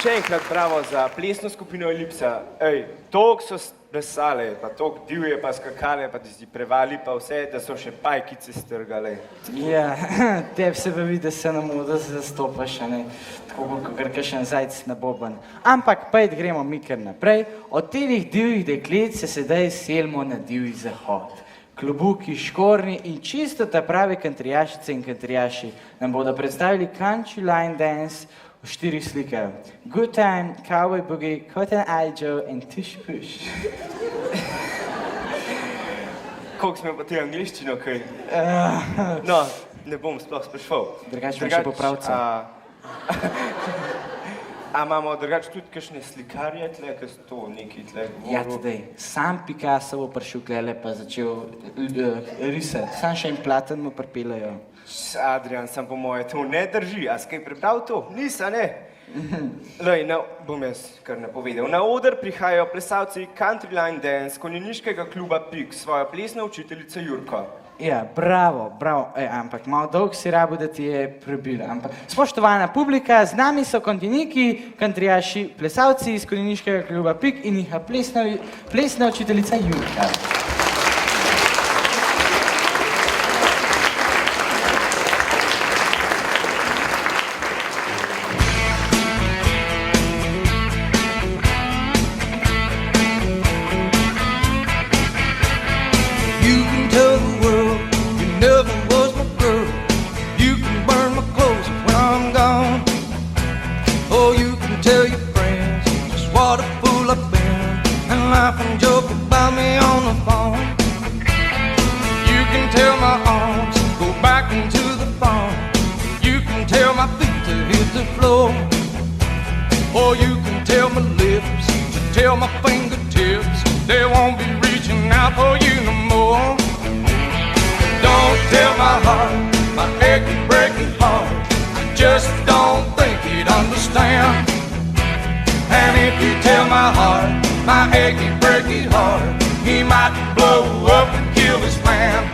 Še enkrat bravo za plesno skupino Elipsa. Toliko so plesale, pa toliko divje, pa skakale, pa tisti prevali, pa vse, da so še pajkice strgale. Ja, tebi se pa vidi, da se nam da zastopaš, ne? Tako kot kakšen zajc na boben. Ampak pojď gremo mi kar naprej. Od teh divjih deklet se sedaj selimo na divji zahod. Klobuki, škorni in čisto ta pravi kantrijašice in kantrijaši nam bodo predstavili Country Line Dance v 4 slikah. Good Time, Cowboy Boogie, Cotton Eye Joe in Tush Push. Koliko smo pa ti angliščino, kaj? No, ne bom sploh sprašval. Drugače še popravca. A imamo drugače tudi kakšne slikarje tle, kaj so to neki tle govoril? Ja, tudi. Sam Picasso bo prišel klele pa začel risati. Sam še en platen mu pripeljajo. Adrian, sam po moje to ne drži. A si kaj prebral to? Nisa, ne? Lej, bom jaz kar napovedal. Na oder prihajajo plesalci Country Line Dance konjeniškega kluba Pik, svoja plesna učiteljica Jurko. Ja, bravo, ampak malo dolg si rabo, da ti je prebila. Ampak, spoštovana publika, z nami so kontiniki, kantrijaši, plesalci iz konjeniškega kluba Pik in njiha plesna učiteljica Jurka. Or you can tell my lips, tell my fingertips, they won't be reaching out for you no more. Don't tell my heart, my aching, breaking heart, I just don't think he'd understand. And if you tell my heart, my aching, breaking heart, he might blow up and kill his man.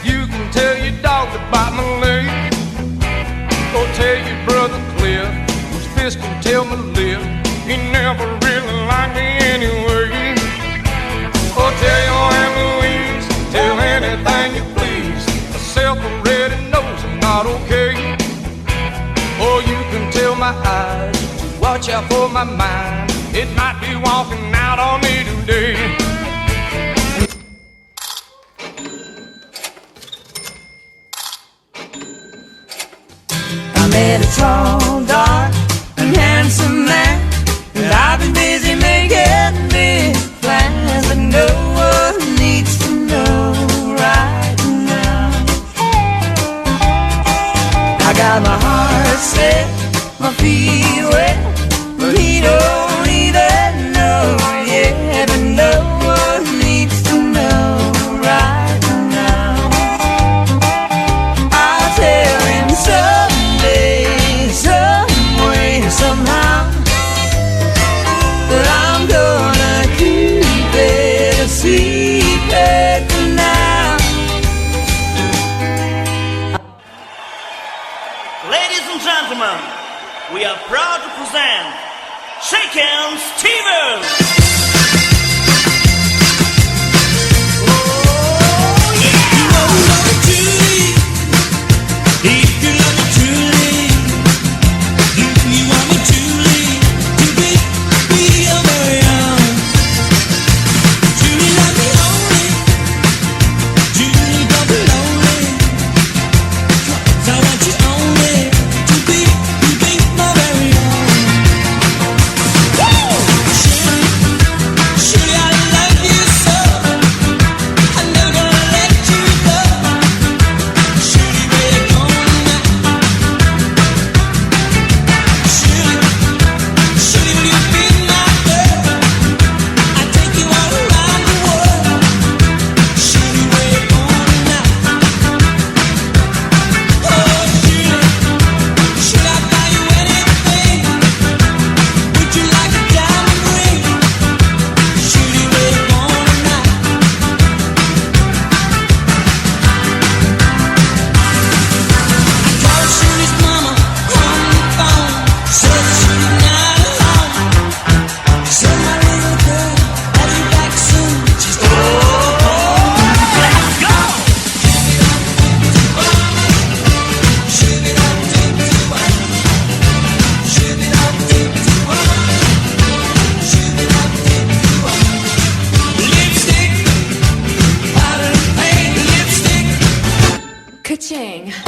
You can tell your dog to bite my leg, or tell your brother Cliff, whose fist can tell my lip, he never really liked me anyway. Or tell your Aunt Louise, tell anything you please, myself already knows I'm not okay. Or you can tell my eyes to watch out for my mind, it might be walking out on me today. I met a tall, dark, and handsome man, and I've been busy making big plans, but no one needs to know right now. I got my heart set, my feet wet, but he don't even know yet, but no one needs to know right now. I'll tell him someday, someway, somehow, that I'm gonna keep it a secret for now. Ladies and gentlemen, we are proud to present Shaken Stevens. evening.